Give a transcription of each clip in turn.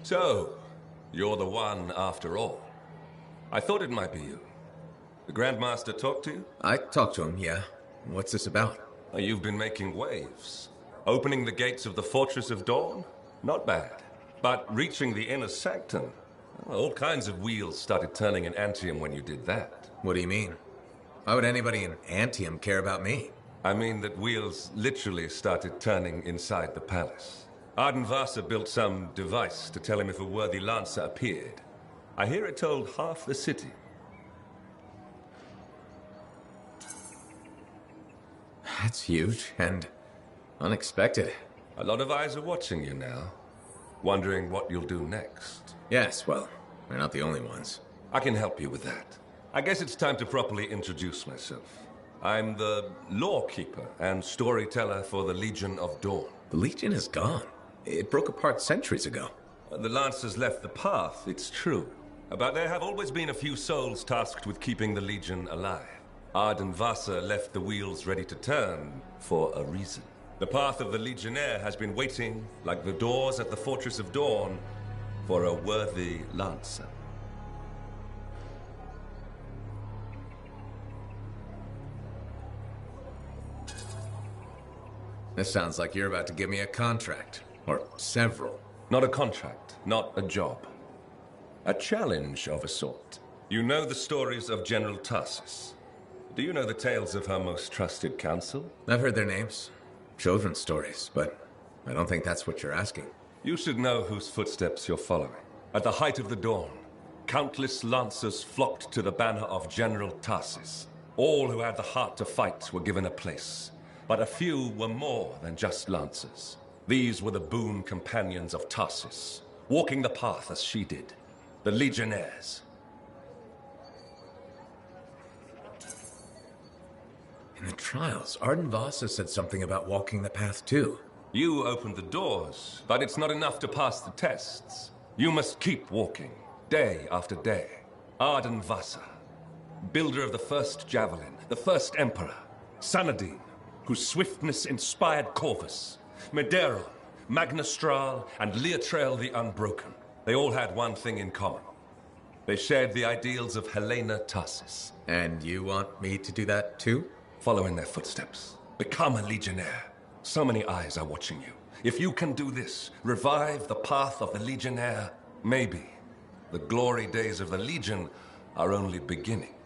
So, you're the one after all. I thought it might be you. The Grandmaster talked to you? I talked to him, yeah. What's this about? You've been making waves. Opening the gates of the Fortress of Dawn? Not bad. But reaching the inner sanctum? All kinds of wheels started turning in Anthem when you did that. What do you mean? Why would anybody in Anthem care about me? I mean that wheels literally started turning inside the palace. Ardenvasa built some device to tell him if a worthy lancer appeared. I hear it told half the city. That's huge and unexpected. A lot of eyes are watching you now, wondering what you'll do next. Yes, well, we're not the only ones. I can help you with that. I guess it's time to properly introduce myself. I'm the lawkeeper and storyteller for the Legion of Dawn. The Legion is gone. It broke apart centuries ago. The Lancers left the path, it's true. But there have always been a few souls tasked with keeping the Legion alive. Ardenvasa left the wheels ready to turn for a reason. The path of the Legionnaire has been waiting, like the doors at the Fortress of Dawn, for a worthy Lancer. This sounds like you're about to give me a contract. Or several. Not a contract, not a job. A challenge of a sort. You know the stories of General Tarsus. Do you know the tales of her most trusted counsel? I've heard their names. Children's stories, but I don't think that's what you're asking. You should know whose footsteps you're following. At the height of the dawn, countless lancers flocked to the banner of General Tarsus. All who had the heart to fight were given a place. But a few were more than just lancers. These were the boon companions of Tarsus, walking the path as she did. The Legionnaires. In the trials, Ardenvasa said something about walking the path too. You opened the doors, but it's not enough to pass the tests. You must keep walking, day after day. Ardenvasa, builder of the first javelin, the first emperor. Sanadine, whose swiftness inspired Corvus. Medeiros, Magnastral, and Leotrail the Unbroken. They all had one thing in common. They shared the ideals of Helena Tarsus. And you want me to do that too? Follow in their footsteps. Become a Legionnaire. So many eyes are watching you. If you can do this, revive the path of the Legionnaire, maybe the glory days of the Legion are only beginning.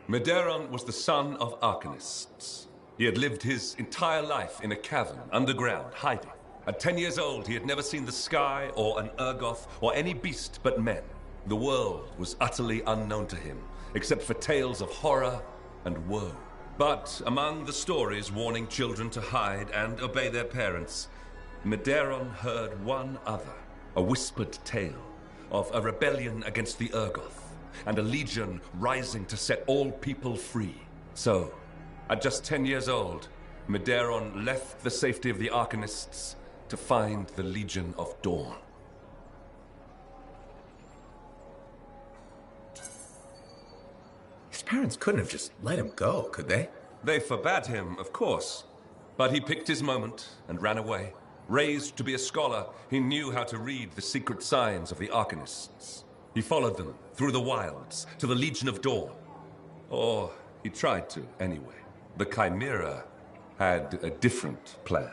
Medeiros was the son of arcanists. He had lived his entire life in a cavern, underground, hiding. At 10 years old, he had never seen the sky, or an Urgoth, or any beast but men. The world was utterly unknown to him, except for tales of horror and woe. But among the stories warning children to hide and obey their parents, Medeiros heard one other, a whispered tale of a rebellion against the Urgoth, and a legion rising to set all people free. So, at just 10 years old, Medeiros left the safety of the Arcanists to find the Legion of Dawn. His parents couldn't have just let him go, could they? They forbade him, of course, but he picked his moment and ran away. Raised to be a scholar, he knew how to read the secret signs of the Arcanists. He followed them through the wilds to the Legion of Dawn. Or he tried to, anyway. The Chimera had a different plan.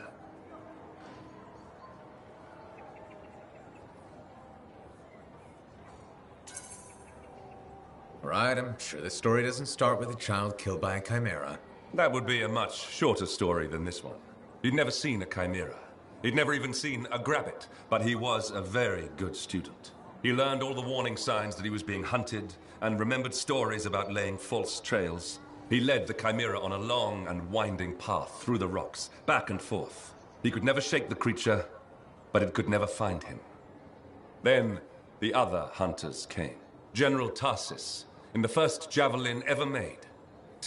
Right, I'm sure this story doesn't start with a child killed by a Chimera. That would be a much shorter story than this one. He'd never seen a Chimera. He'd never even seen a Grabbit, but he was a very good student. He learned all the warning signs that he was being hunted, and remembered stories about laying false trails. He led the Chimera on a long and winding path through the rocks, back and forth. He could never shake the creature, but it could never find him. Then, the other hunters came. General Tarsus, in the first javelin ever made.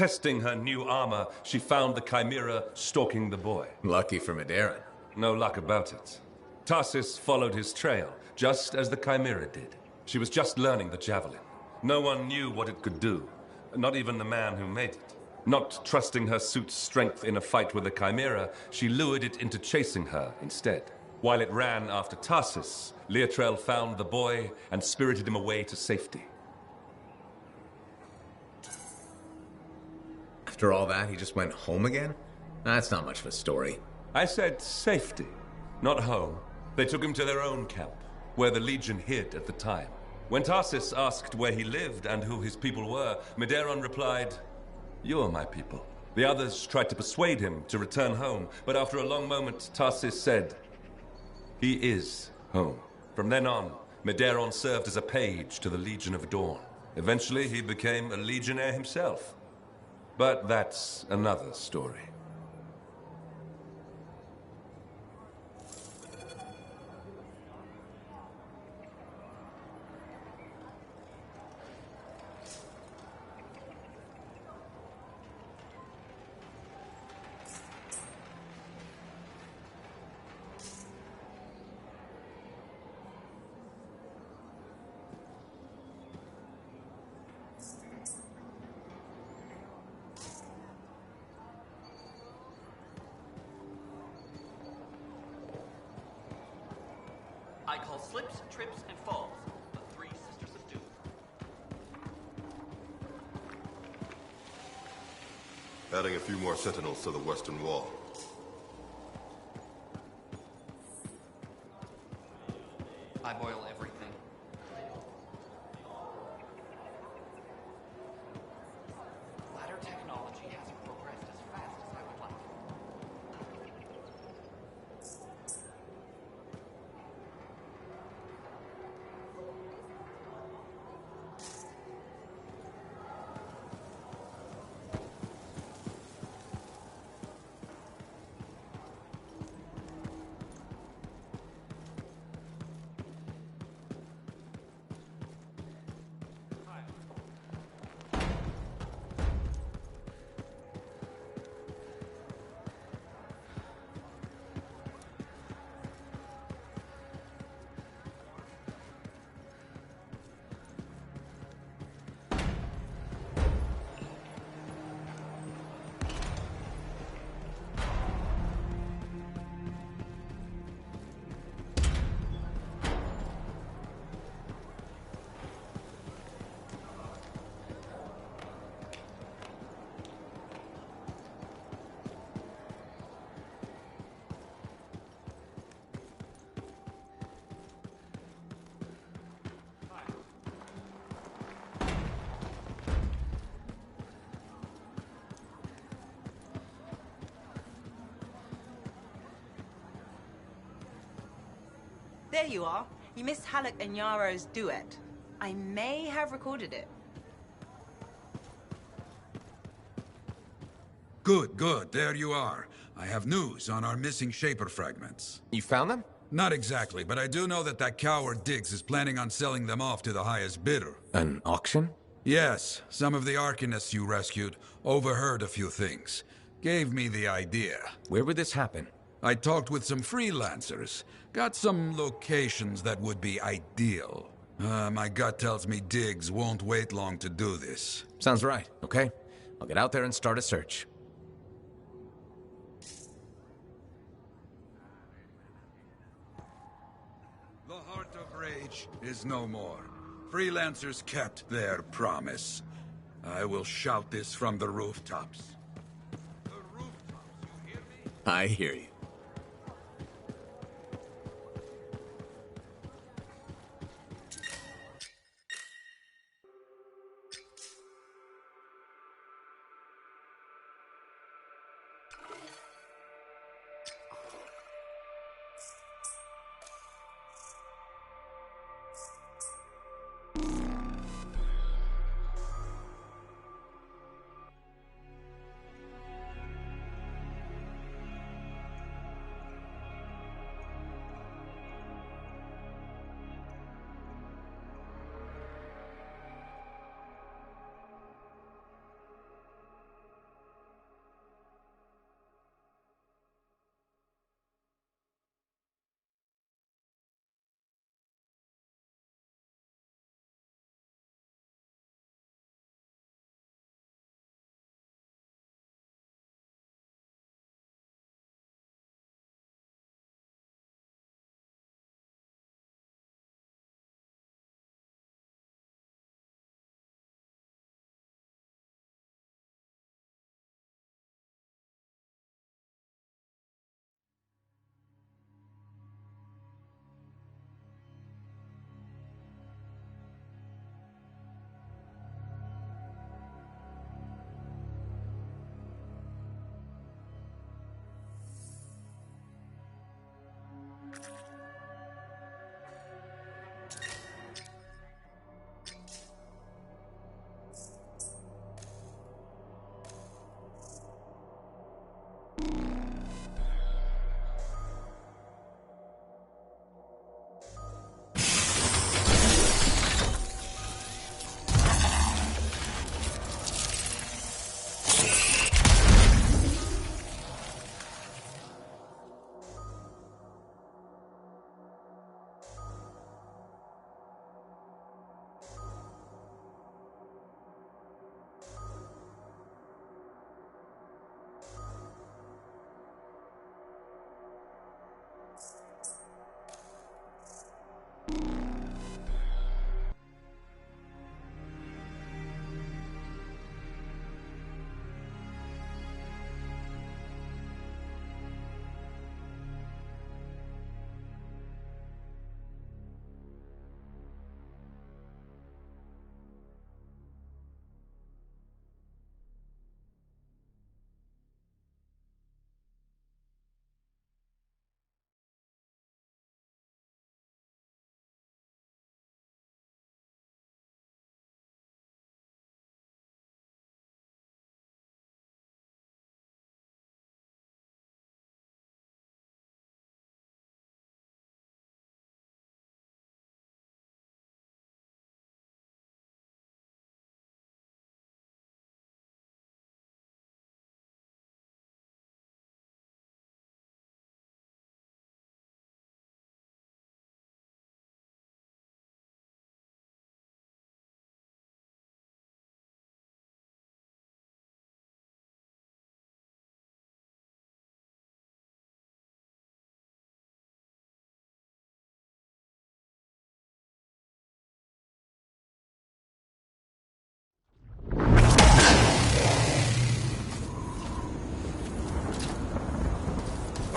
Testing her new armor, she found the Chimera stalking the boy. Lucky for Maderan. No luck about it. Tarsis followed his trail, just as the Chimera did. She was just learning the javelin. No one knew what it could do, not even the man who made it. Not trusting her suit's strength in a fight with the Chimera, she lured it into chasing her instead. While it ran after Tarsis, Leotrel found the boy and spirited him away to safety. After all that, he just went home again? That's not much of a story. I said safety, not home. They took him to their own camp, where the Legion hid at the time. When Tarsis asked where he lived and who his people were, Maderan replied, "You are my people." The others tried to persuade him to return home, but after a long moment, Tarsis said, "He is home." From then on, Maderan served as a page to the Legion of Dawn. Eventually, he became a legionnaire himself. But that's another story. I call slips, trips, and falls the three sisters of doom. Adding a few more sentinels to the western wall. I boil everything. Ladder technology hasn't progressed as fast as I would like. There you are. You missed Halleck and Yaro's duet. I may have recorded it. Good, good. There you are. I have news on our missing Shaper fragments. You found them? Not exactly, but I do know that that coward Diggs is planning on selling them off to the highest bidder. An auction? Yes, some of the Arcanists you rescued overheard a few things. Gave me the idea. Where would this happen? I talked with some freelancers. Got some locations that would be ideal. My gut tells me Diggs won't wait long to do this. Sounds right, okay? I'll get out there and start a search. The Heart of Rage is no more. Freelancers kept their promise. I will shout this from the rooftops. The rooftops, you hear me? I hear you.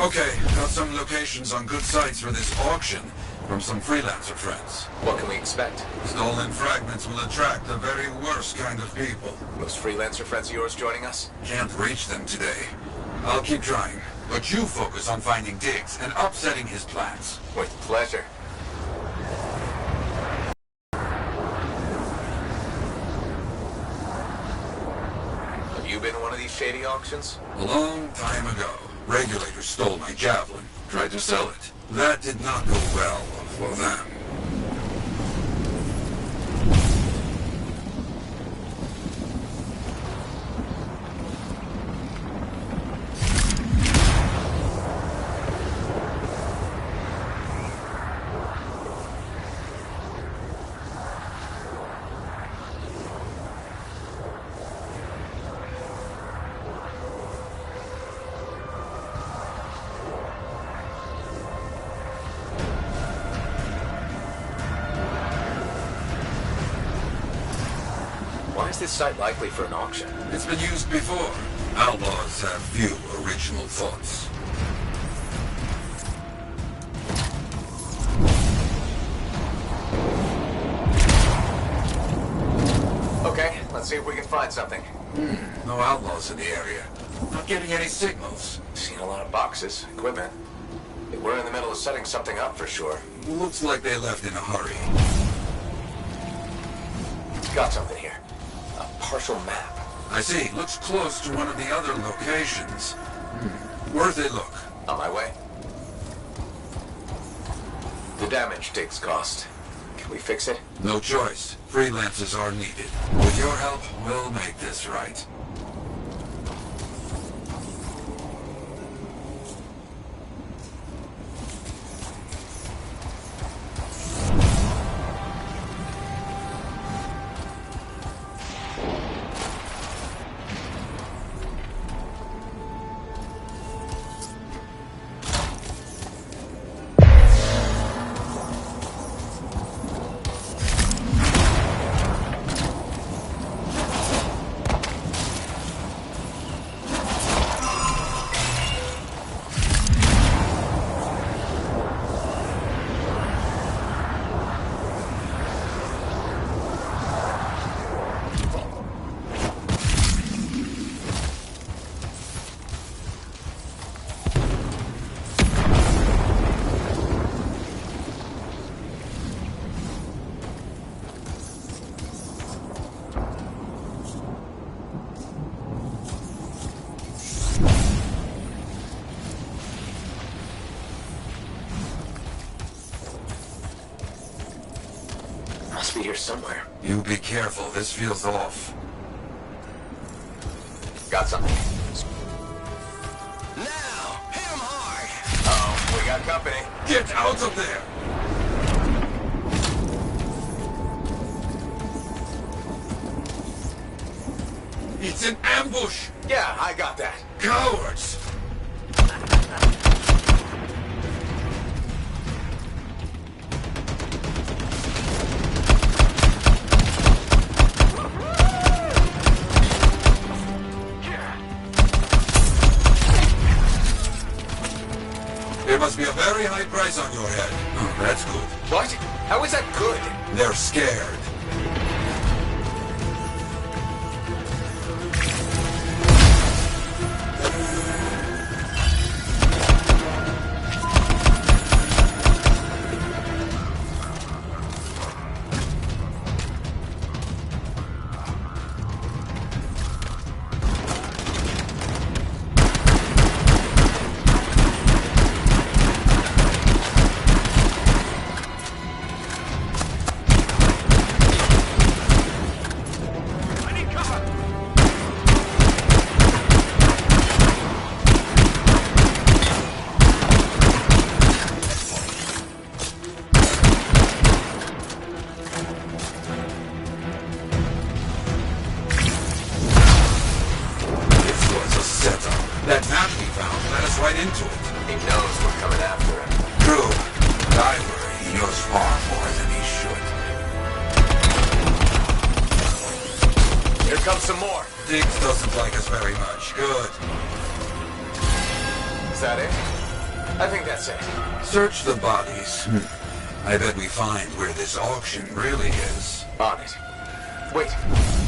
Okay, got some locations on good sites for this auction from some freelancer friends. What can we expect? Stolen fragments will attract the very worst kind of people. Those freelancer friends of yours joining us? Can't reach them today. I'll keep trying, but you focus on finding Diggs and upsetting his plans. With pleasure. Have you been to one of these shady auctions? A long time ago, regulators stole my javelin, tried to sell it. That did not go well for them. Why is this site likely for an auction? It's been used before. Outlaws have few original thoughts. Okay, let's see if we can find something. No outlaws in the area. Not getting any signals. Seen a lot of boxes, equipment. They were in the middle of setting something up for sure. Looks like they left in a hurry. Got something here. A partial map. I see. Looks close to one of the other locations. Worth a look. On my way. The damage Diggs caused. Can we fix it? No choice. Freelancers are needed. With your help, we'll make this right. Must be here somewhere. You be careful. This feels off. Got something. Now! Hit him hard! Uh-oh, we got company. Get out of there! It's an ambush! Yeah, I got that. Cowards! There must be a very high price on your head. Oh, that's good. What? How is that good? They're scared. That map he found led us right into it. He knows we're coming after him. True. I worry he knows far more than he should. Here comes some more. Diggs doesn't like us very much. Good. Is that it? I think that's it. Search the bodies. I bet we find where this auction really is. On it. Wait,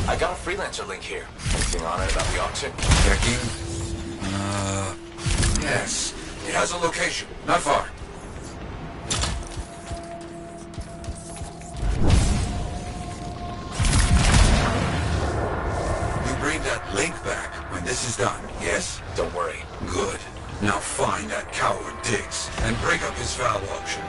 I got a freelancer link here. Anything on it about the auction? Checking. Yes. It has a location. Not far. You bring that link back when this is done, yes? Don't worry. Good. Now find that coward Diggs and break up his foul auction.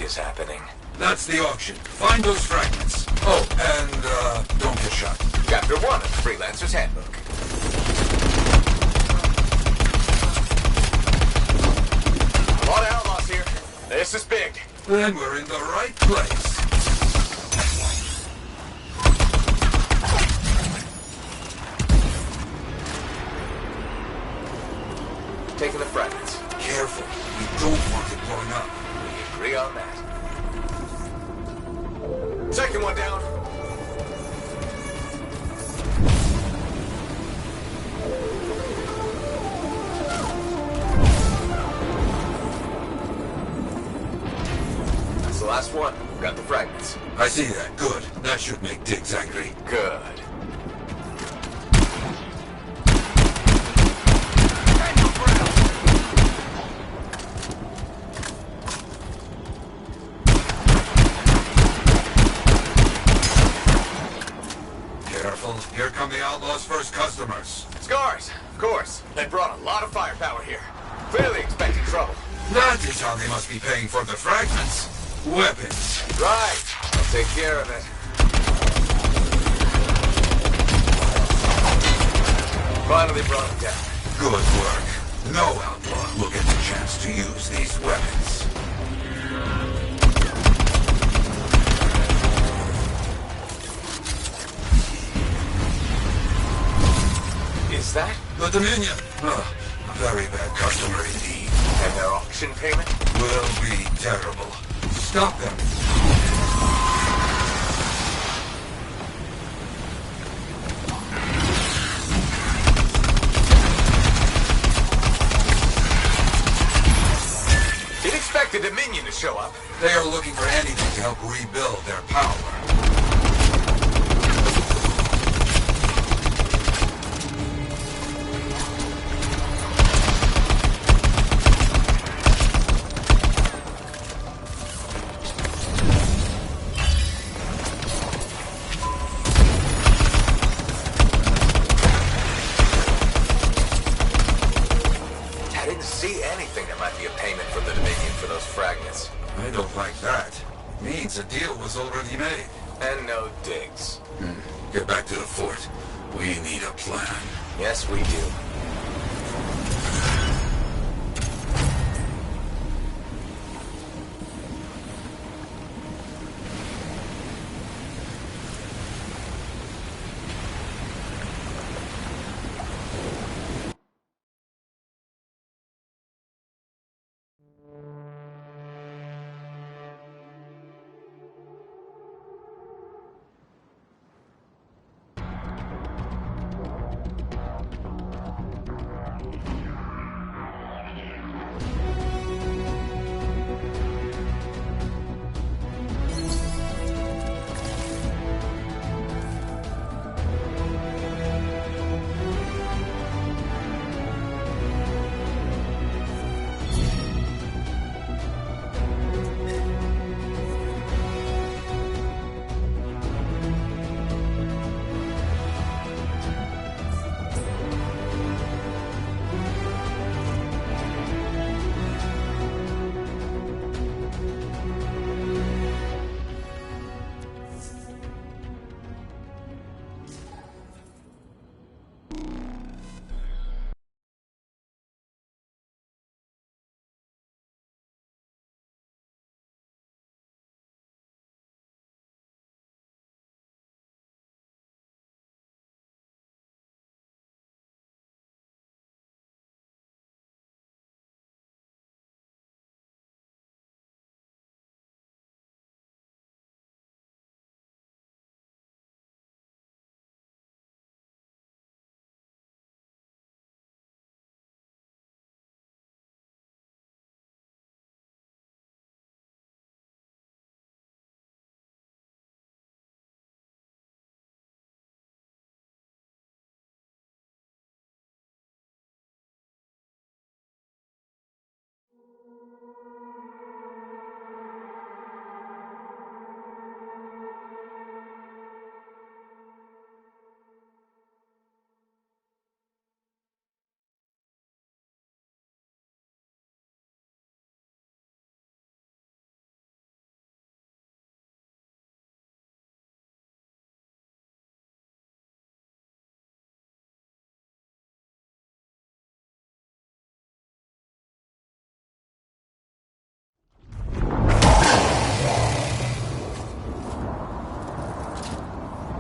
Is happening. That's the auction. Find those fragments. Oh, and, don't get shot. Chapter 1 of the Freelancer's Handbook. A lot of outlaws here. This is big. Then we're in the right place. Taking the fragments. Careful. We don't want it blowing up. We agree on that. Second one down. That's the last one. Got the fragments. I see that. Good. That should make Diggs angry. Good. Here come the Outlaws' first customers. Scars, of course. They brought a lot of firepower here. Clearly expecting trouble. That is how they must be paying for the fragments. Weapons. Right. I'll take care of it. Finally brought it down. Good work. No outlaw will get the chance to use these weapons. Is that? The Dominion. A very bad customer indeed. And their auction payment? Will be terrible. Stop them. You'd expect the Dominion to show up. They are looking for anything to help rebuild their power. I don't like that. It means a deal was already made. And no Diggs. Get back to the fort. We need a plan. Yes, we do.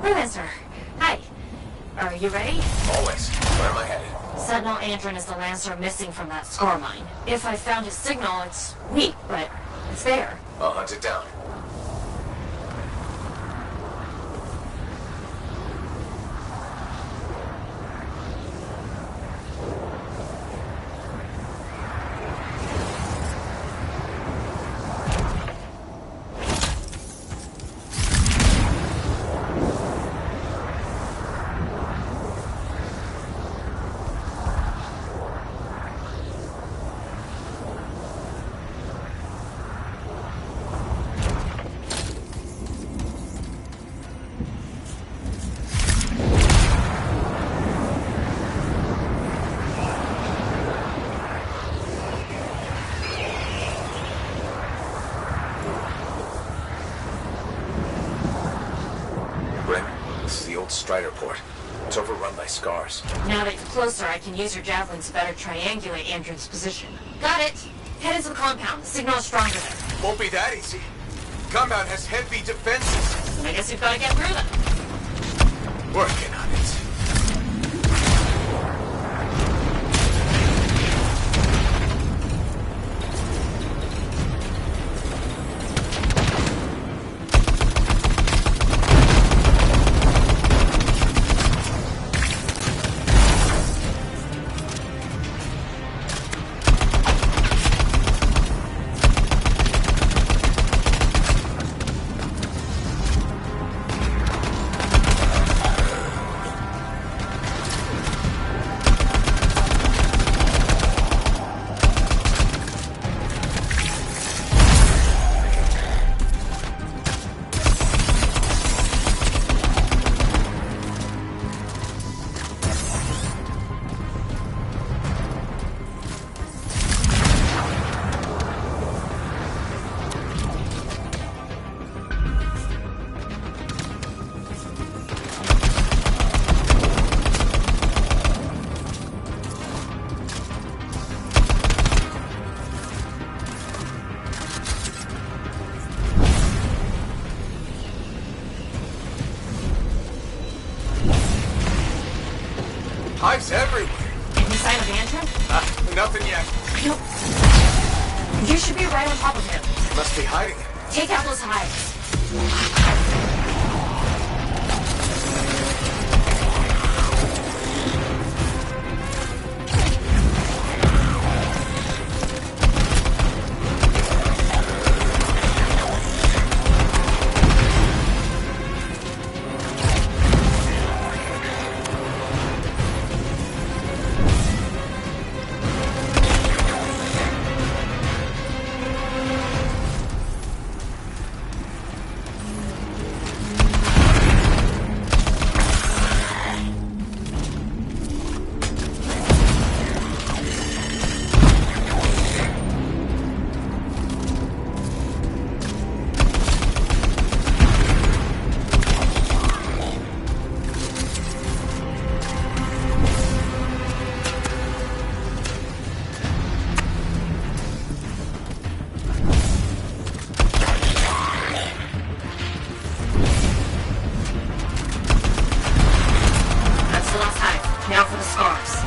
Freelancer, hi. Are you ready? Always. Where am I headed? Sentinel Andron is the Lancer missing from that score mine. If I found his signal, it's weak, but it's there. I'll hunt it down. Strider port. It's overrun by scars. Now that you're closer, I can use your javelins to better triangulate Andron's position. Got it! Head into the compound. The signal is stronger there. Won't be that easy. Compound has heavy defenses. I guess you've got to get through them. Working on it. Hives everywhere. Any sign of Andron? Nothing yet. You should be right on top of him. Must be hiding. Take out those hives. Now for the scars.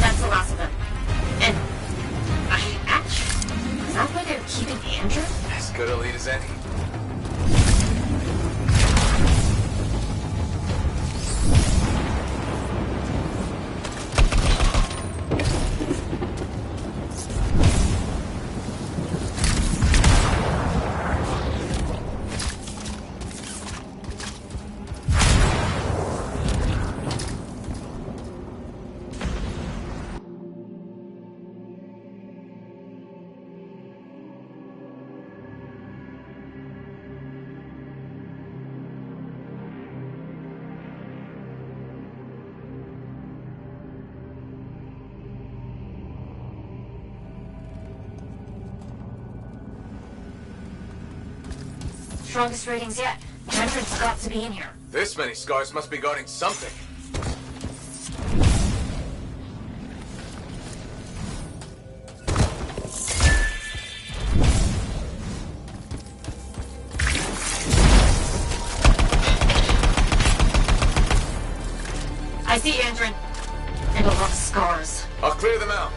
That's the last of them. And is that why they're keeping Andrew? As good a lead as any. strongest ratings yet. Entrance got to be in here. This many scars must be guarding something. I see Andrin. And a lot of scars. I'll clear them out.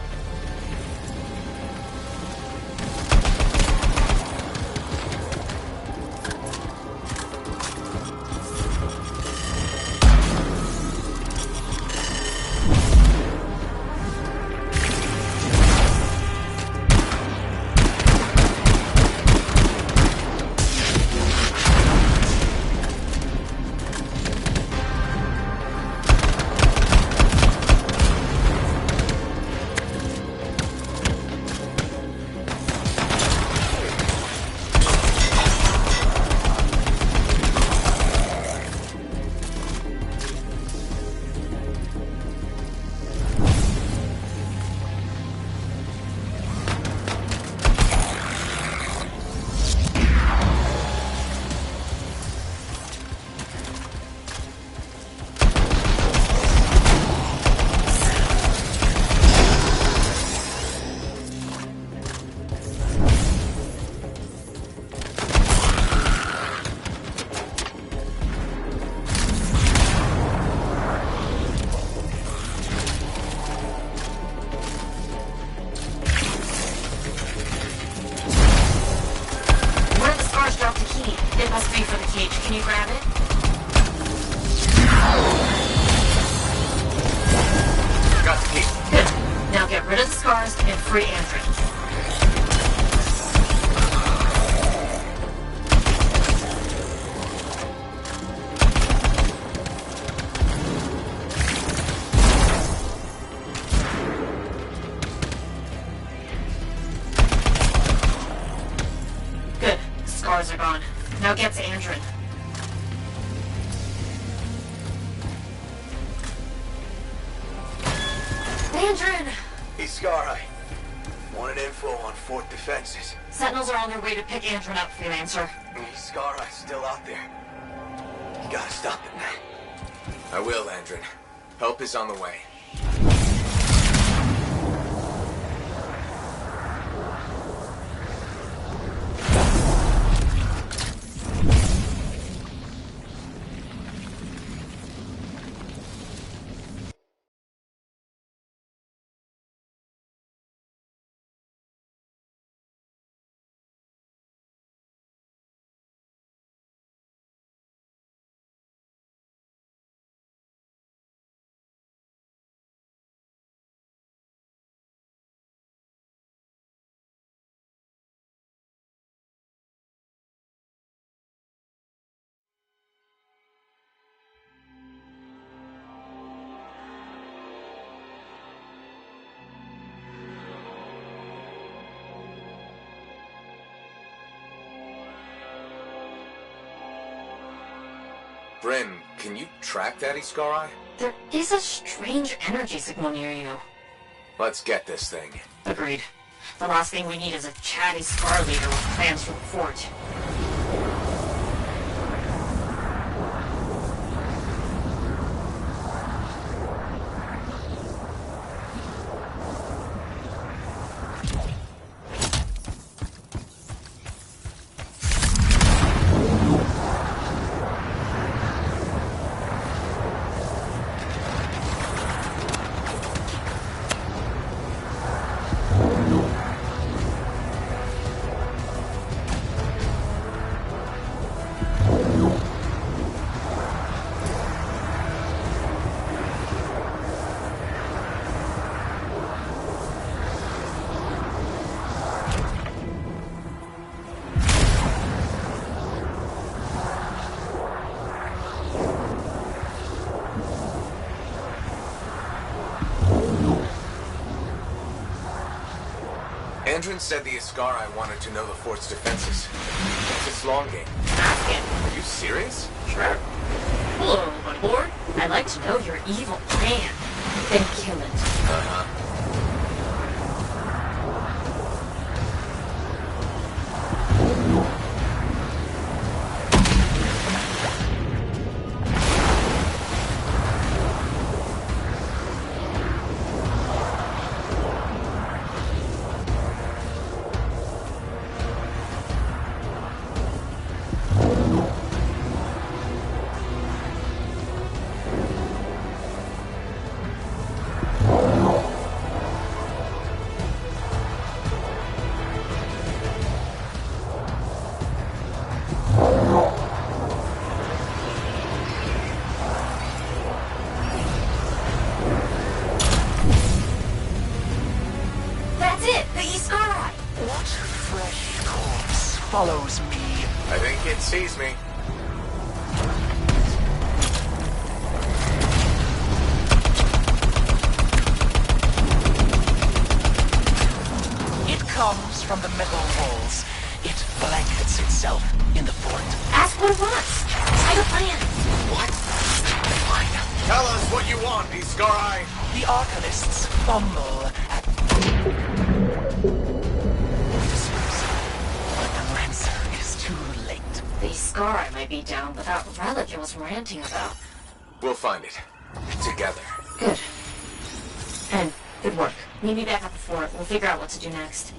Can you grab it? Got the key. Good. Now get rid of the scars and free Andrin. Good. The scars are gone. Now get to Andrin. Andrin! Hey, Scar, wanted info on Fort defenses. Sentinels are on their way to pick Andrin up, Freelancer. Hey, Scar, still out there. You gotta stop it, man. I will, Andrin. Help is on the way. Bryn, can you track that Iskari? There is a strange energy signal near you. Let's get this thing. Agreed. The last thing we need is a chatty Scar leader with plans for the fort. Andrin said the Iskari wanted to know the fort's defenses. It's its long game. Ask it. Are you serious? Sure. Hello, my lord. I'd like to know your evil plan. Then kill it. Uh-huh. That's it! The Iskari! What fresh corpse follows me? I think it sees me. It comes from the metal walls. It blankets itself in the fort. Ask what it wants. I have a plan. What? Fine. Tell us what you want, Iskari. The Arcanists fumble at... But the Lancer is too late. The Iskari might be down, but that relic it was ranting about. We'll find it. Together. Good. And good work. Meet me back at the fort. We'll figure out what to do next.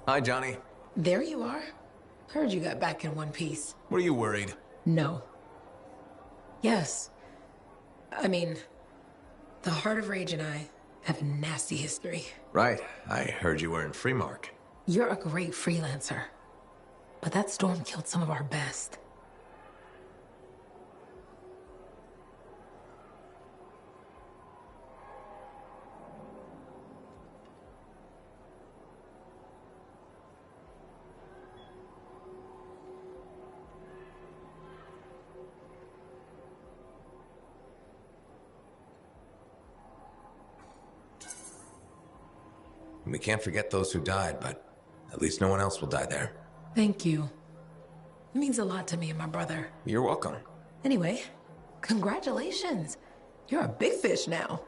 Hi, Johnny. There you are. Heard you got back in one piece. Were you worried? No. Yes. I mean, the Heart of Rage and I have a nasty history. Right. I heard you were in Freemark. You're a great freelancer. But that storm killed some of our best. We can't forget those who died, but at least no one else will die there. Thank you. It means a lot to me and my brother. You're welcome. Anyway, congratulations. You're a big fish now.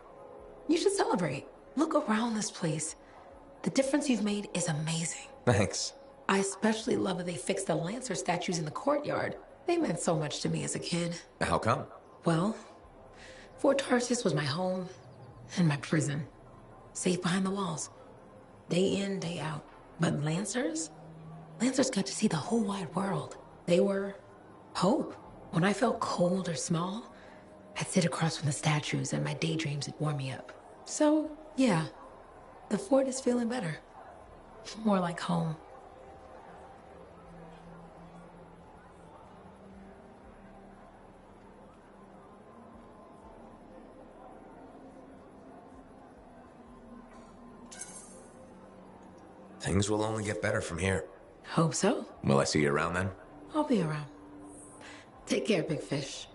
You should celebrate. Look around this place. The difference you've made is amazing. Thanks. I especially love that they fixed the Lancer statues in the courtyard. They meant so much to me as a kid. How come? Well, Fort Tarsus was my home and my prison. Safe behind the walls. Day in, day out. But Lancers got to see the whole wide world. They were hope. When I felt cold or small, I'd sit across from the statues and my daydreams would warm me up. So, yeah, the fort is feeling better. More like home. Things will only get better from here. Hope so. Will I see you around then? I'll be around. Take care, big fish.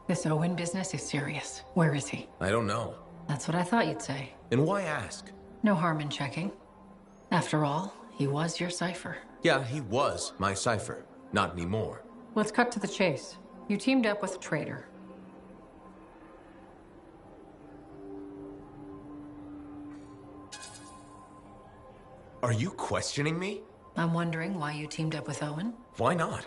This Owen business is serious. Where is he? I don't know. That's what I thought you'd say. And why ask? No harm in checking. After all, he was your cipher. Yeah, he was my cipher. Not anymore. Let's cut to the chase. You teamed up with a traitor. Are you questioning me? I'm wondering why you teamed up with Owen. Why not?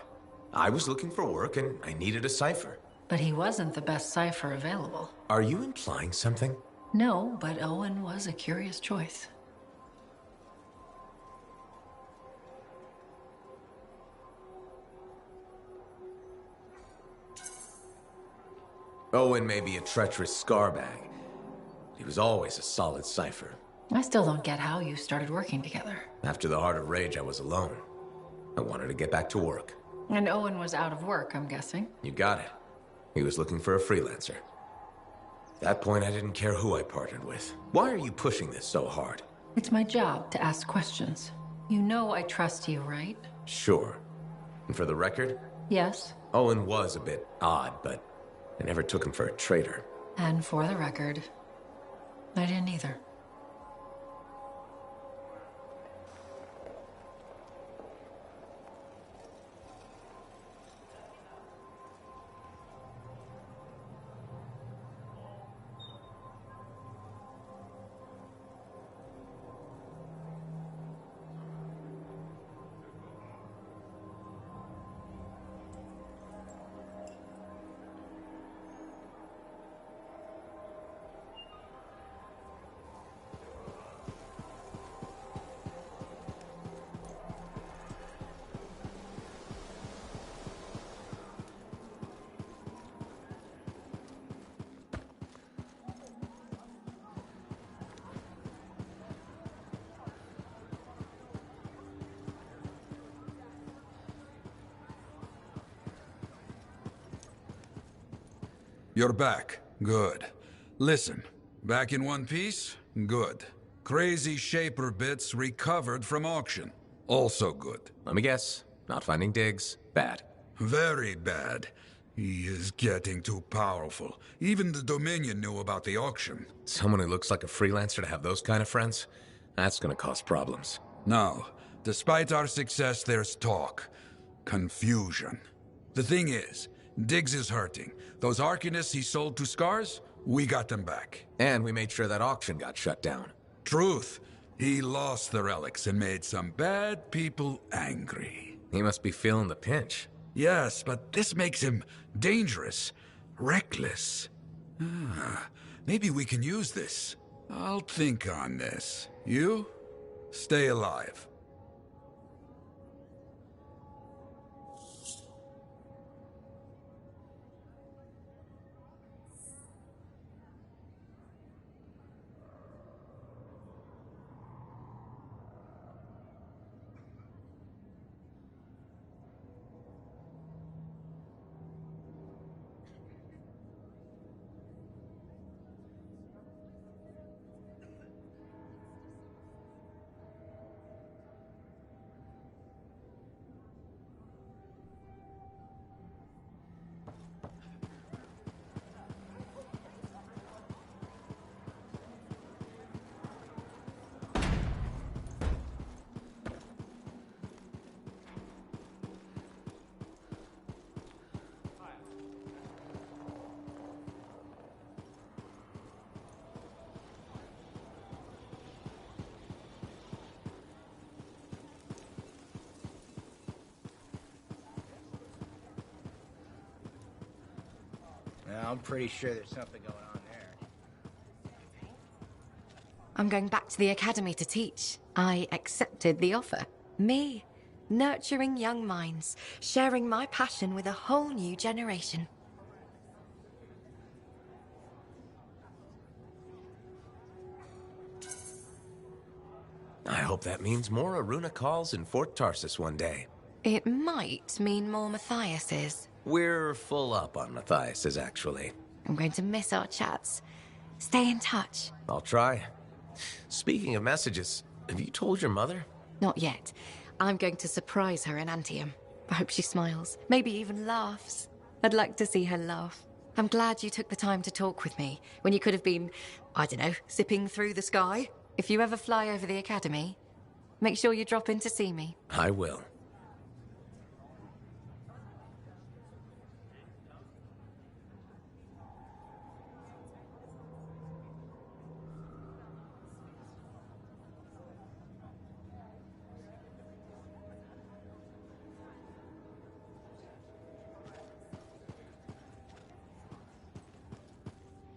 I was looking for work and I needed a cipher. But he wasn't the best cipher available. Are you implying something? No, but Owen was a curious choice. Owen may be a treacherous scarbag. He was always a solid cipher. I still don't get how you started working together. After the Heart of Rage, I was alone. I wanted to get back to work. And Owen was out of work, I'm guessing. You got it. He was looking for a freelancer. At that point, I didn't care who I partnered with. Why are you pushing this so hard? It's my job to ask questions. You know I trust you, right? Sure. And for the record? Yes. Owen was a bit odd, but I never took him for a traitor. And for the record, I didn't either. You're back. Good. Listen, back in one piece? Good. Crazy Shaper bits recovered from auction. Also good. Let me guess. Not finding Diggs. Bad. Very bad. He is getting too powerful. Even the Dominion knew about the auction. Someone who looks like a freelancer to have those kind of friends? That's gonna cause problems. Now, despite our success, there's talk. Confusion. The thing is, Diggs is hurting. Those Arcanists he sold to Scars, we got them back. And we made sure that auction got shut down. Truth. He lost the relics and made some bad people angry. He must be feeling the pinch. Yes, but this makes him dangerous, reckless. Maybe we can use this. I'll think on this. You? Stay alive. I'm pretty sure there's something going on there. I'm going back to the academy to teach. I accepted the offer. Me, nurturing young minds, sharing my passion with a whole new generation. I hope that means more Aruna calls in Fort Tarsis one day. It might mean more Matthias's. We're full up on Matthias's, actually. I'm going to miss our chats. Stay in touch. I'll try. Speaking of messages, have you told your mother? Not yet. I'm going to surprise her in Anthem. I hope she smiles, maybe even laughs. I'd like to see her laugh. I'm glad you took the time to talk with me when you could have been, I don't know, zipping through the sky. If you ever fly over the academy, make sure you drop in to see me. I will.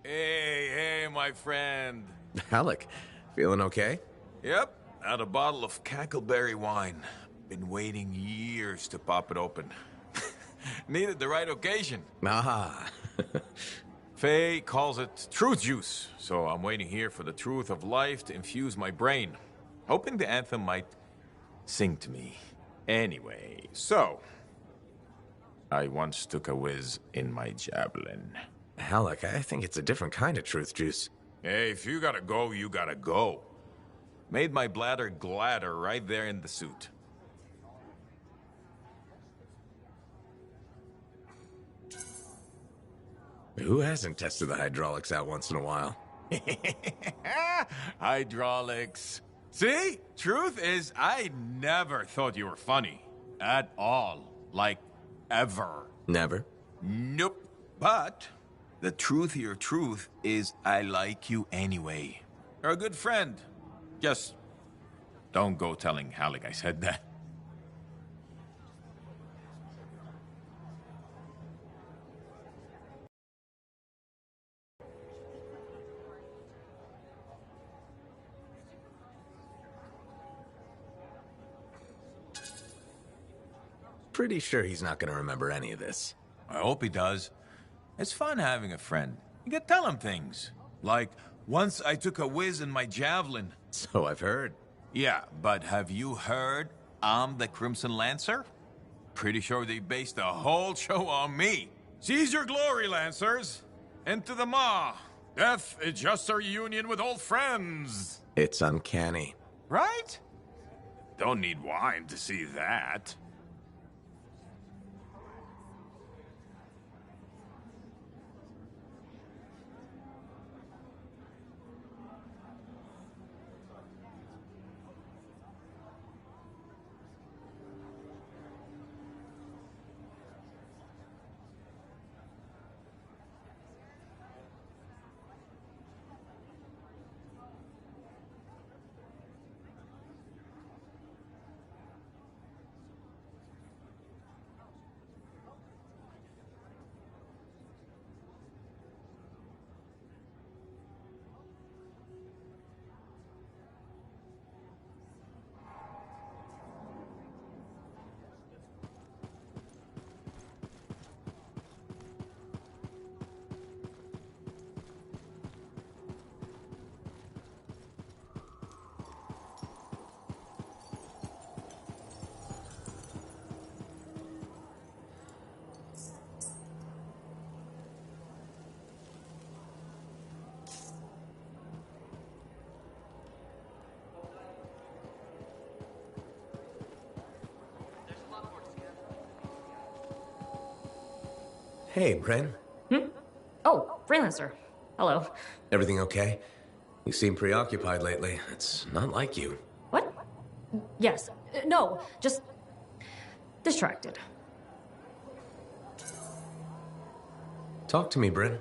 Hey, my friend. Alec, feeling okay? Yep, had a bottle of cackleberry wine. Been waiting years to pop it open. Needed the right occasion. Ah. Faye calls it truth juice, so I'm waiting here for the truth of life to infuse my brain. Hoping the anthem might sing to me. Anyway, so... I once took a whiz in my javelin. Alec, I think it's a different kind of truth juice. Hey, if you gotta go, you gotta go. Made my bladder gladder right there in the suit. Who hasn't tested the hydraulics out once in a while? Hydraulics. See? Truth is, I never thought you were funny. At all. Like, ever. Never? Nope. But... the truthier truth is I like you anyway. You're a good friend. Just don't go telling Halleck I said that. Pretty sure he's not gonna remember any of this. I hope he does. It's fun having a friend. You can tell him things. Like, once I took a whiz in my javelin. So I've heard. Yeah, but have you heard I'm the Crimson Lancer? Pretty sure they based the whole show on me. Seize your glory, Lancers! Into the maw. Death is just a reunion with old friends. It's uncanny. Right? Don't need wine to see that. Hey, Bren. Oh, freelancer. Hello. Everything okay? You seem preoccupied lately. It's not like you. What? Yes. No, just distracted. Talk to me, Bren.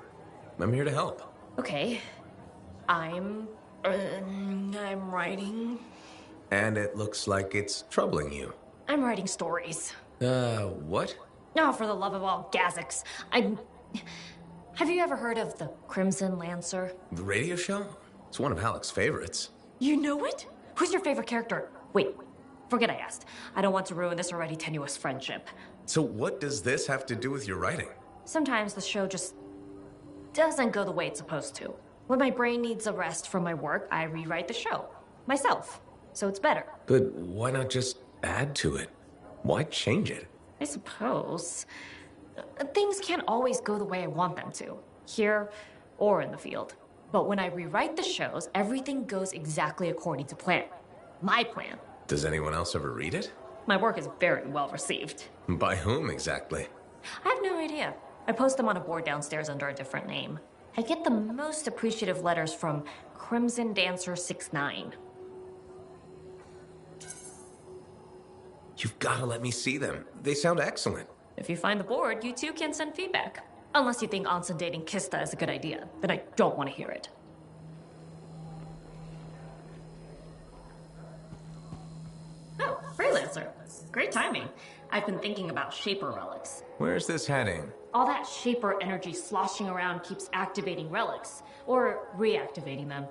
I'm here to help. Okay. I'm writing. And it looks like it's troubling you. I'm writing stories. What? No, for the love of all Gazics. Have you ever heard of the Crimson Lancer? The radio show? It's one of Halleck's favorites. You know it? Who's your favorite character? Wait, forget I asked. I don't want to ruin this already tenuous friendship. So what does this have to do with your writing? Sometimes the show just doesn't go the way it's supposed to. When my brain needs a rest from my work, I rewrite the show. Myself. So it's better. But why not just add to it? Why change it? I suppose. Things can't always go the way I want them to, here or in the field. But when I rewrite the shows, everything goes exactly according to plan. My plan. Does anyone else ever read it? My work is very well received. By whom exactly? I have no idea. I post them on a board downstairs under a different name. I get the most appreciative letters from Crimson Dancer 69. You've got to let me see them. They sound excellent. If you find the board, you too can send feedback. Unless you think Anson dating Kista is a good idea, then I don't want to hear it. Oh, freelancer. Great timing. I've been thinking about Shaper relics. Where's this heading? All that Shaper energy sloshing around keeps activating relics, or reactivating them.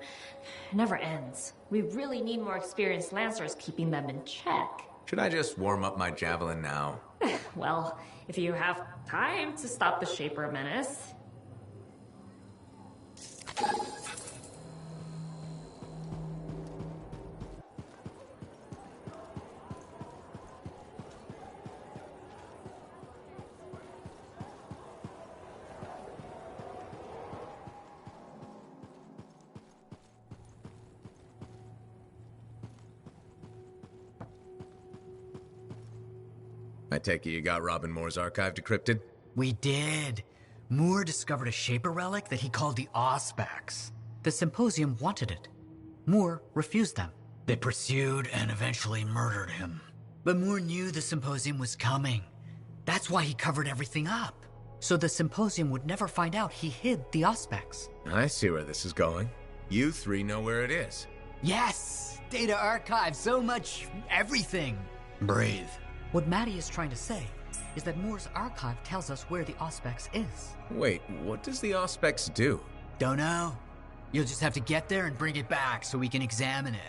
It never ends. We really need more experienced Lancers keeping them in check. Should I just warm up my javelin now? Well, if you have time to stop the Shaper menace. I take it you got Robin Moore's archive decrypted? We did. Moore discovered a Shaper relic that he called the Auspex. The Symposium wanted it. Moore refused them. They pursued and eventually murdered him. But Moore knew the Symposium was coming. That's why he covered everything up. So the Symposium would never find out he hid the Auspex. I see where this is going. You three know where it is. Yes! Data archive, so much everything. Breathe. What Maddie is trying to say is that Moore's archive tells us where the Auspex is. Wait, what does the Auspex do? Don't know. You'll just have to get there and bring it back so we can examine it.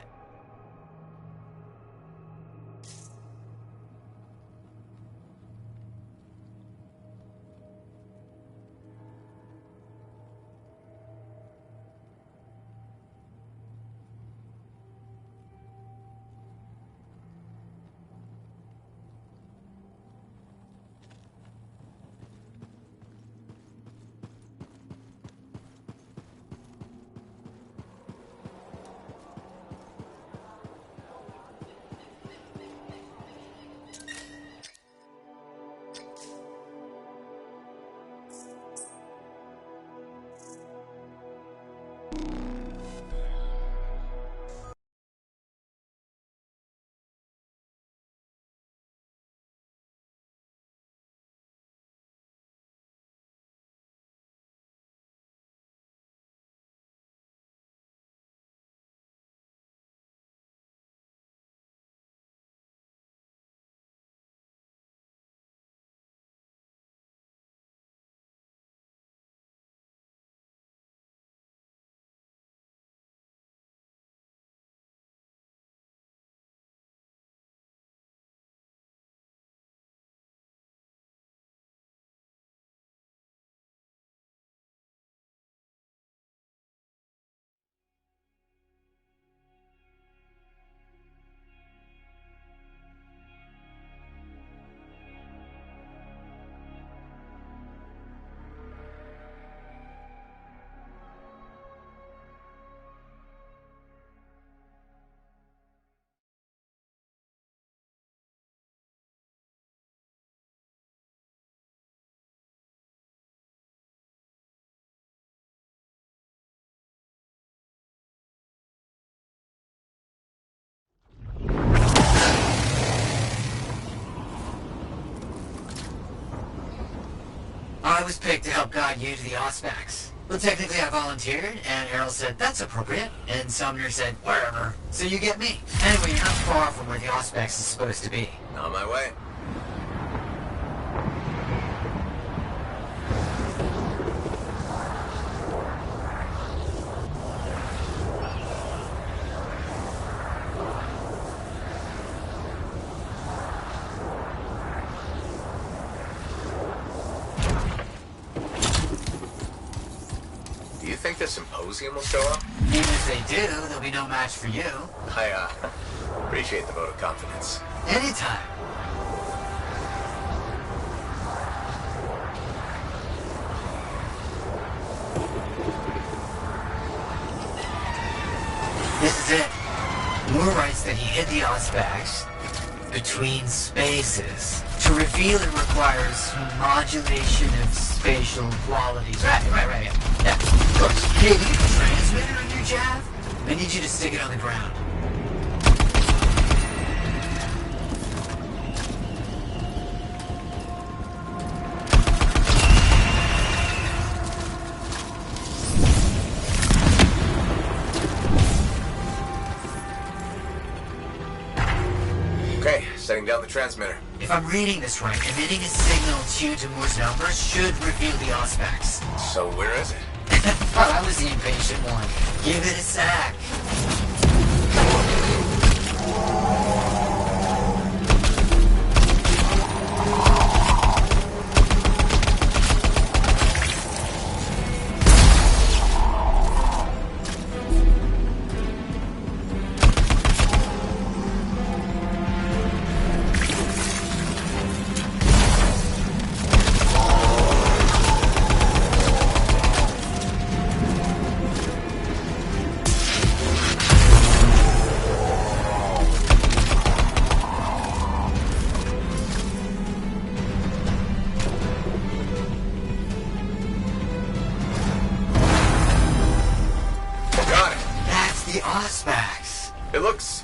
I was picked to help guide you to the Auspex. Well, technically I volunteered, and Errol said, that's appropriate. And Sumner said, wherever. So you get me. Anyway, you're not far from where the Auspex is supposed to be. On my way. Do you think the symposium will show up? Even if they do, there'll be no match for you. I, appreciate the vote of confidence. Anytime. This is it. Moore writes that he hid the Auspex between spaces. To reveal it requires modulation of spatial qualities. Right. Yeah, of course. Hey, do you have a transmitter on your Jav? I need you to stick it on the ground. Okay, setting down the transmitter. If I'm reading this right, emitting a signal tuned to Moore's numbers should reveal the Auspex. So where is it? I was the impatient one. Give it a sec.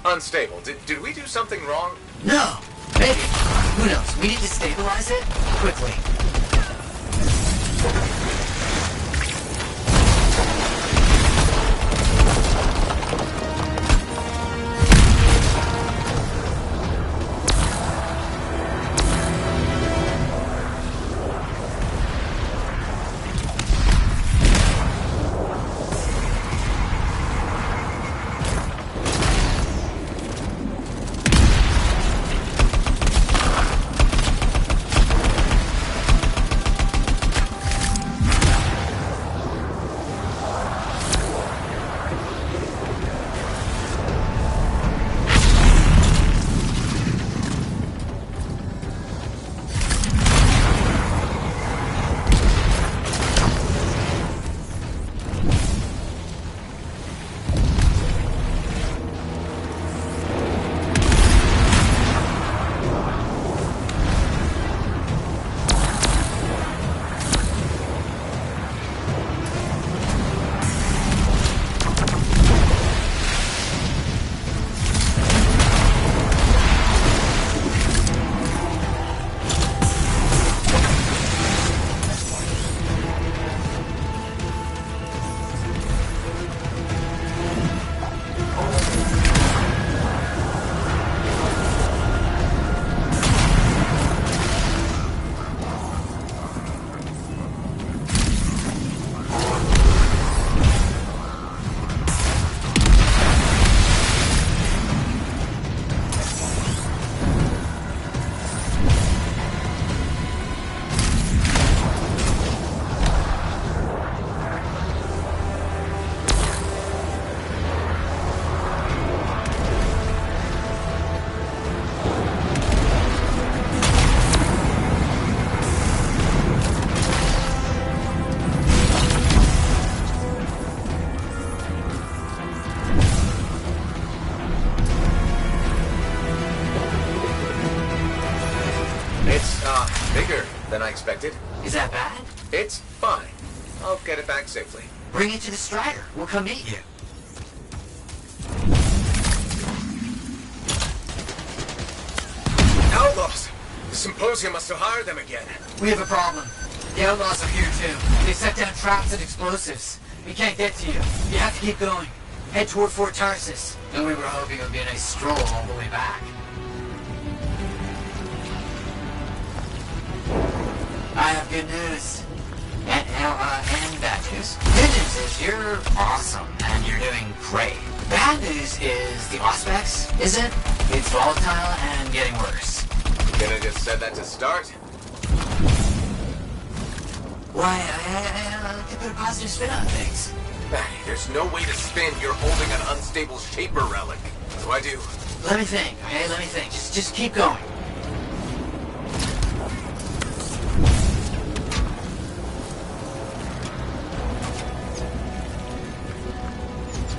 Unstable. Did we do something wrong? No. Maybe. Who knows? We need to stabilize it quickly. Bigger than I expected. Is that bad? It's fine. I'll get it back safely. Bring it to the Strider. We'll come meet you. Outlaws! The Symposium must have hired them again. We have a problem. The outlaws are here too. They set down traps and explosives. We can't get to you. You have to keep going. Head toward Fort Tarsus. And we were hoping it would be a nice stroll all the way back. I have good news. And bad news. Good news is you're awesome, and you're doing great. Bad news is the Auspex, is it? It's volatile and getting worse. You gonna just said that to start? Why, I could put a positive spin on things. Matty, there's no way to spin. You're holding an unstable shaper relic. What do I do? Let me think, okay? Let me think. Just keep going.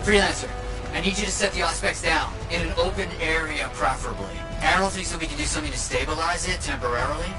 Freelancer, I need you to set the Auspex down. In an open area, preferably. Errol thinks that we can do something to stabilize it temporarily.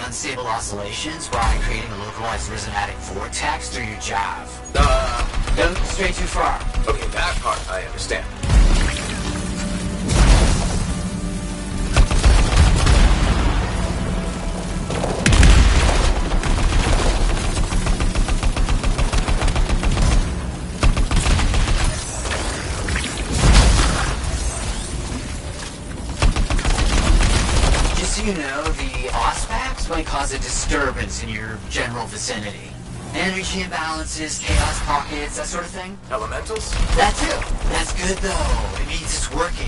Unstable oscillations by creating a localized rhizomatic vortex through your jav. Don't stray too far. Okay, that part I understand. Just so you know, the Auspex might cause a disturbance in your general vicinity. Energy imbalances, chaos pockets, that sort of thing. Elementals? That too. That's good though. It means it's working.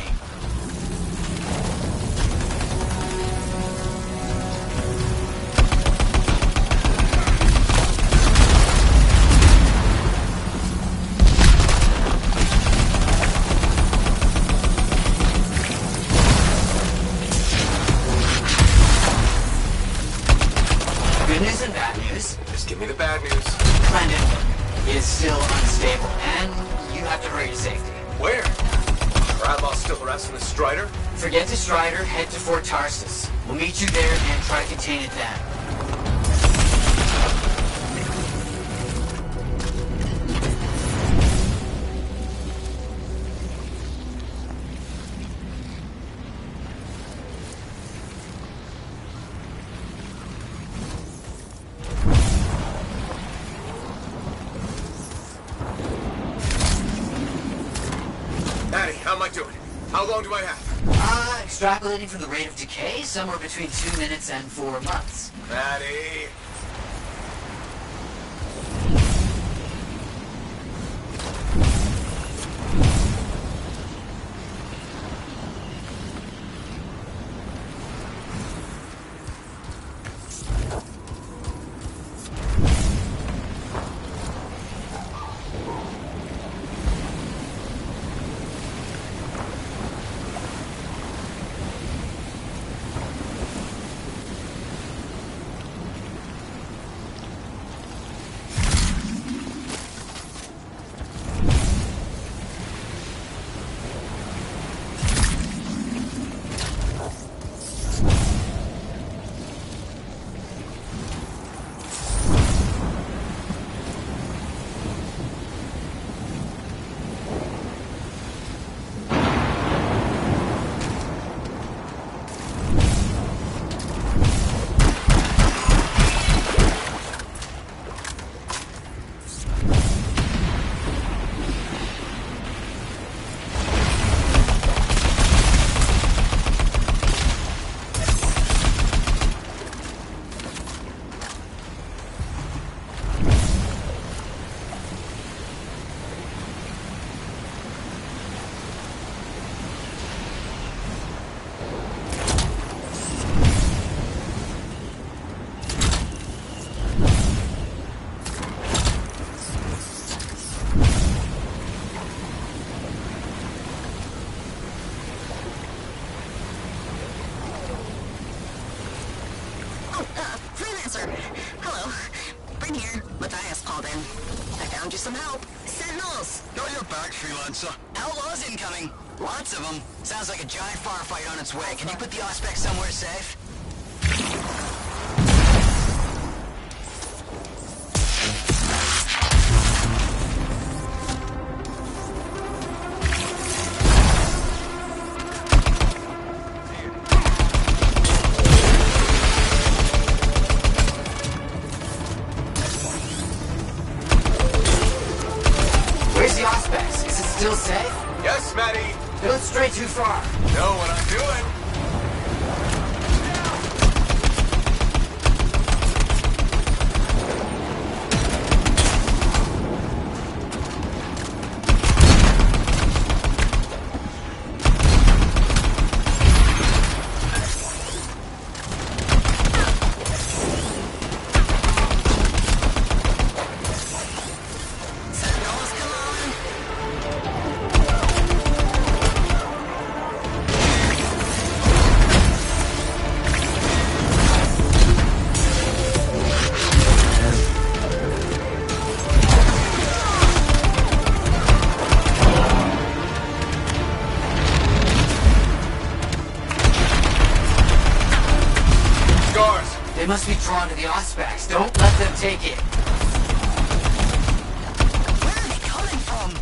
Good news and bad news. Just give me the bad news. Planet is still unstable, and you have to hurry to safety. Where? Are outlaws still harassing the Strider? Forget the Strider, head to Fort Tarsus. We'll meet you there and try to contain it then. Matty, how am I doing? How long do I have? Extrapolating from the rate of decay, somewhere between 2 minutes and 4 months. Matty! Find you some help. Sentinels! Got your back, freelancer. Outlaws incoming. Lots of them. Sounds like a giant firefight on its way. Can you put the Auspex somewhere safe? Where's the Auspex? Is it still safe? Yes, Matty. Don't stray too far. Know what I'm doing. They must be drawn to the Auspex. Don't let them take it. Where are they coming from?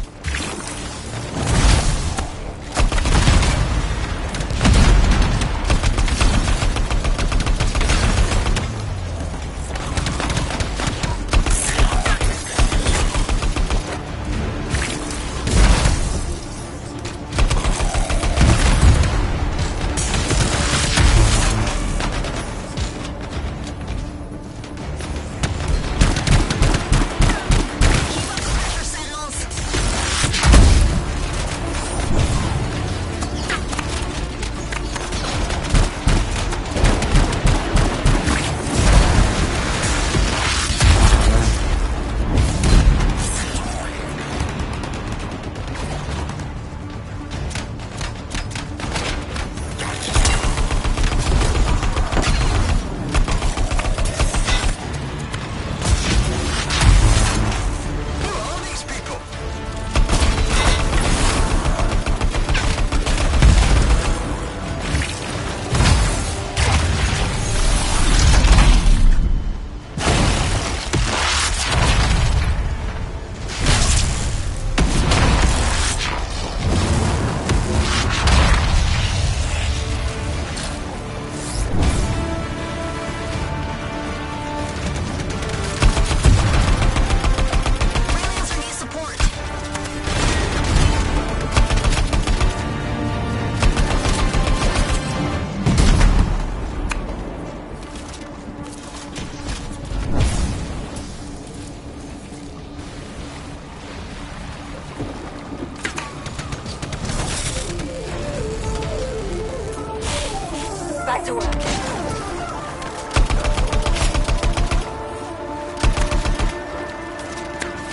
Back to work.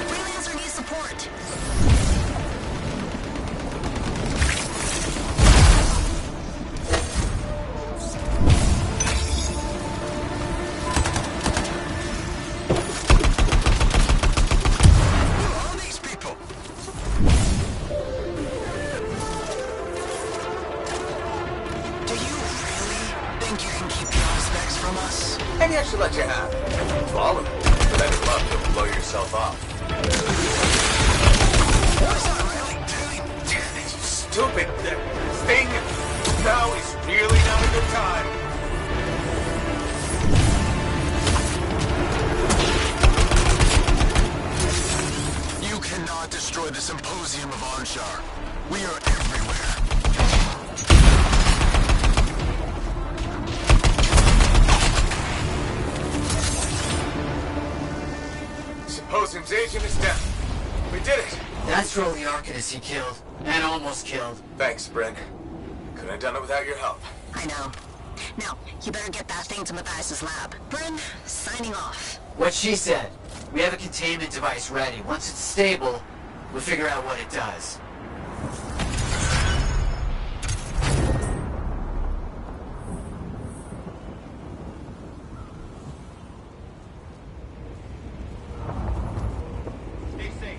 Freelancer needs support. Who are these people? Do you really think you can keep the Auspex from us? Maybe I should let you have it. For all of it. But I'd love to blow yourself off. What's that really doing? You stupid thing. Now is really not a good time. You cannot destroy the Symposium of Anshar. We are everywhere. Symposium's agent is down. We did it. That's Rolly Arcanist he killed. And almost killed. Thanks, Bryn. Couldn't have done it without your help. I know. Now, you better get that thing to Matthias's lab. Bryn, signing off. What she said. We have a containment device ready. Once it's stable, we'll figure out what it does. Stay safe.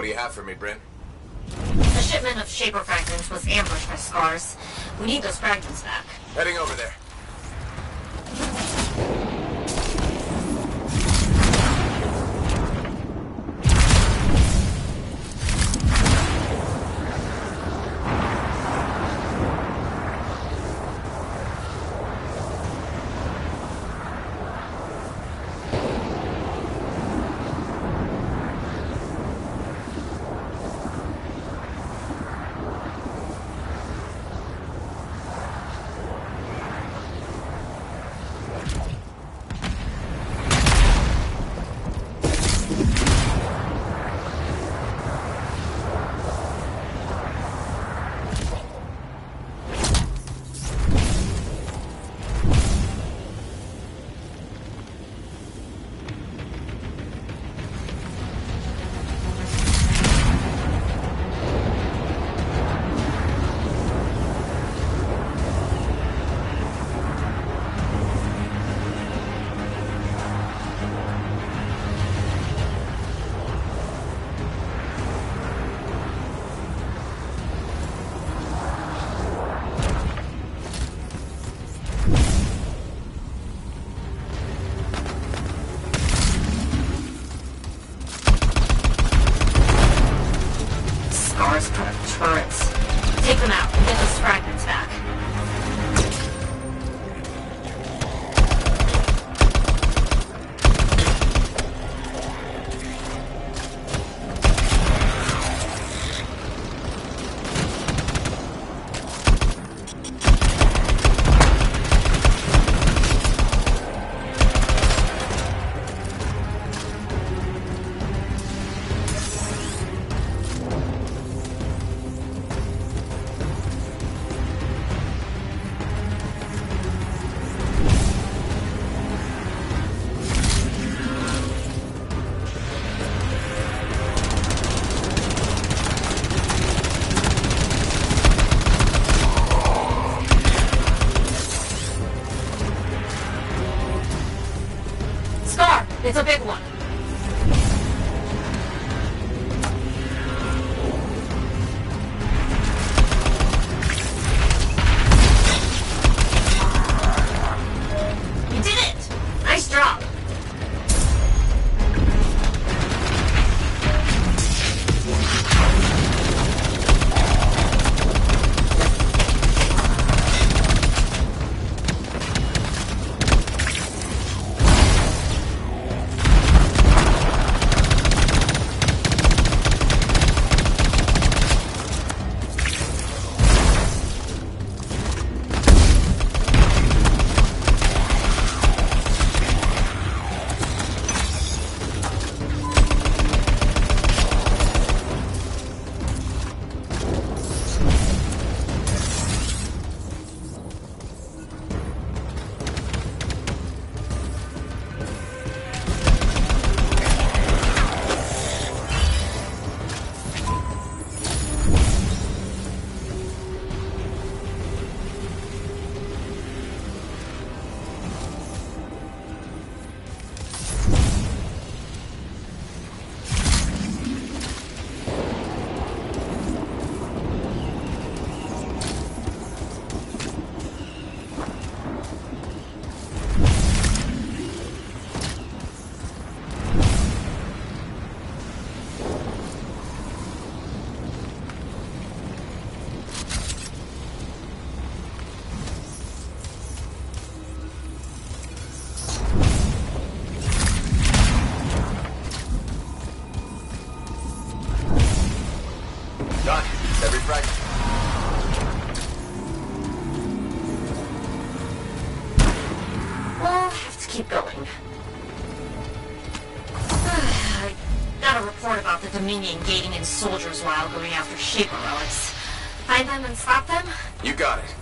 do you have for me, Bryn? A shipment of Shaper fragments was ambushed by Scars. We need those fragments back. Heading over there. Turrets. Take them out and get those fragments back. It's a big one. You did it! Nice job. Done. Every fragment. We'll have to keep going. I got a report about the Dominion gating in soldiers while going after Shaper relics. Find them and stop them? You got it.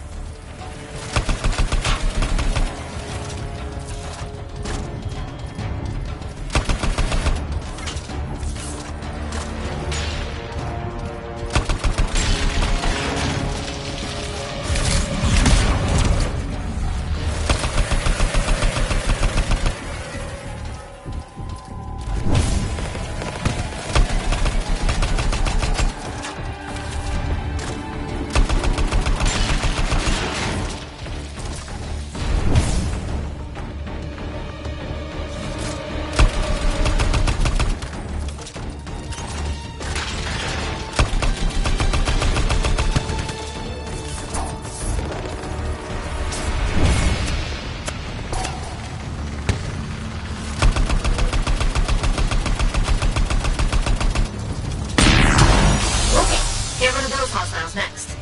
hostiles next.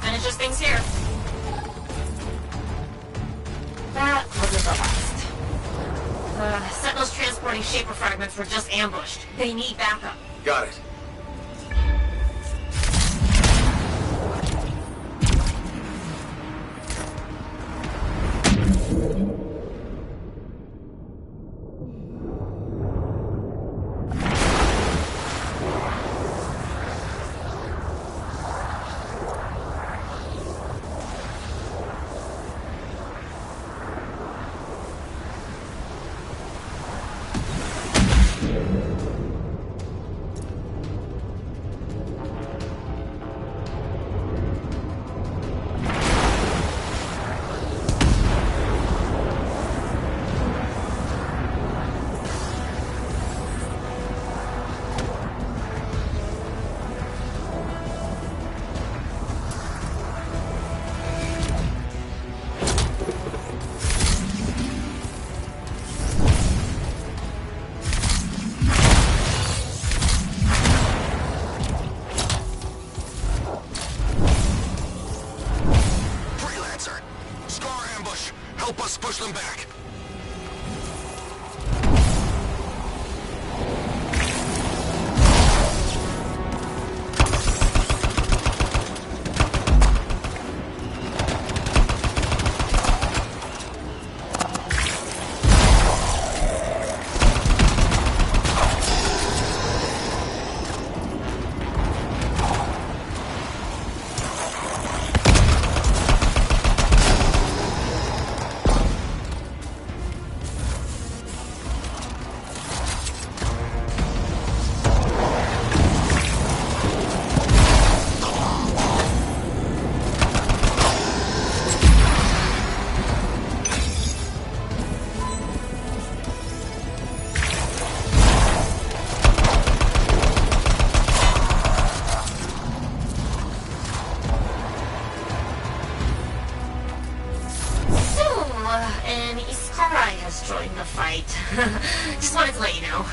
Finishes things here. That wasn't the last. Sentinels transporting Shaper fragments were just ambushed. They need backup. Got it. Push them back. Join the fight. Just wanted to let you know.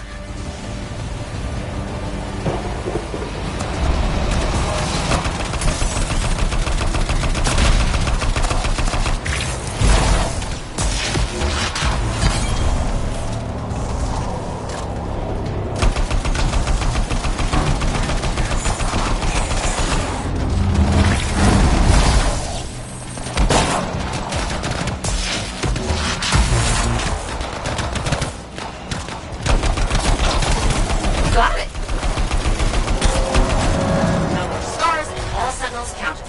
Got it! No more stars and all sentinels counted.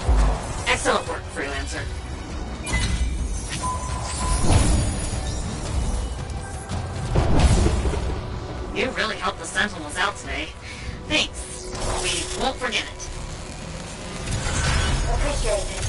Excellent work, Freelancer. You really helped the sentinels out today. Thanks. We won't forget it. Appreciate it.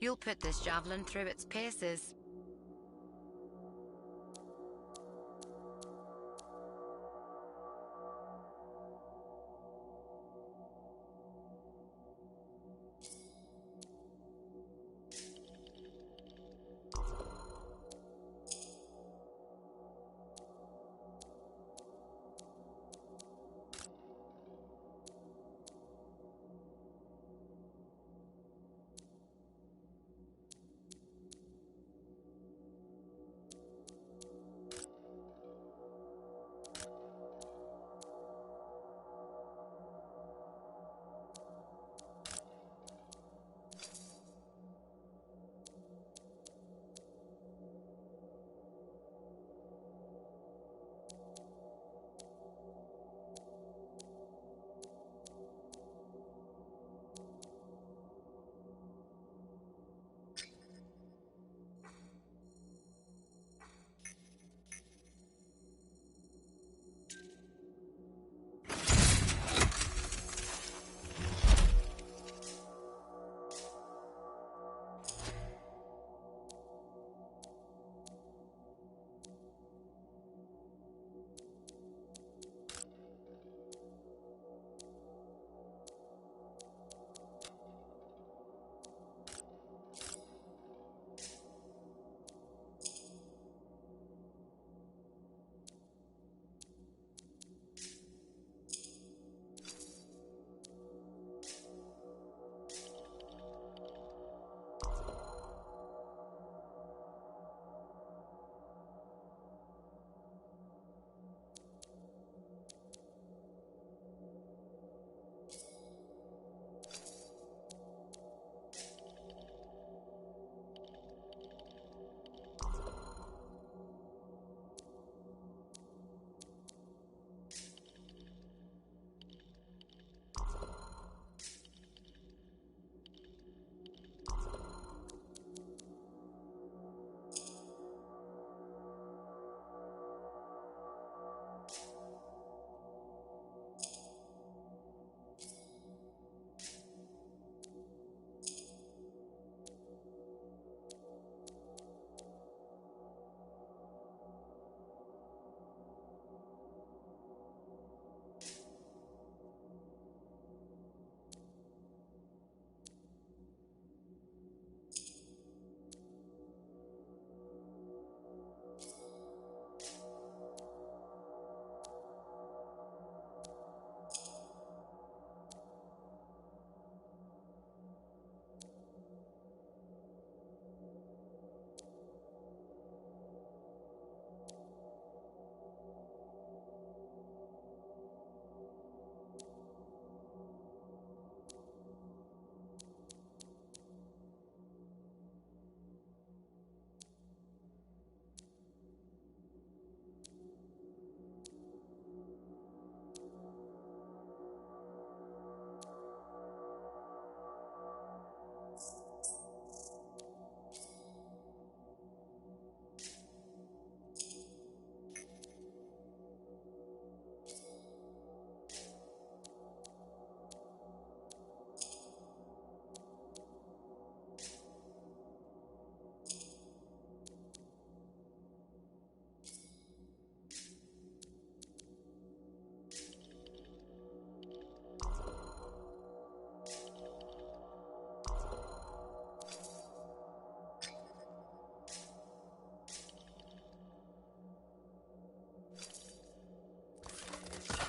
You'll put this javelin through its paces.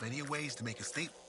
Plenty of ways to make a statement.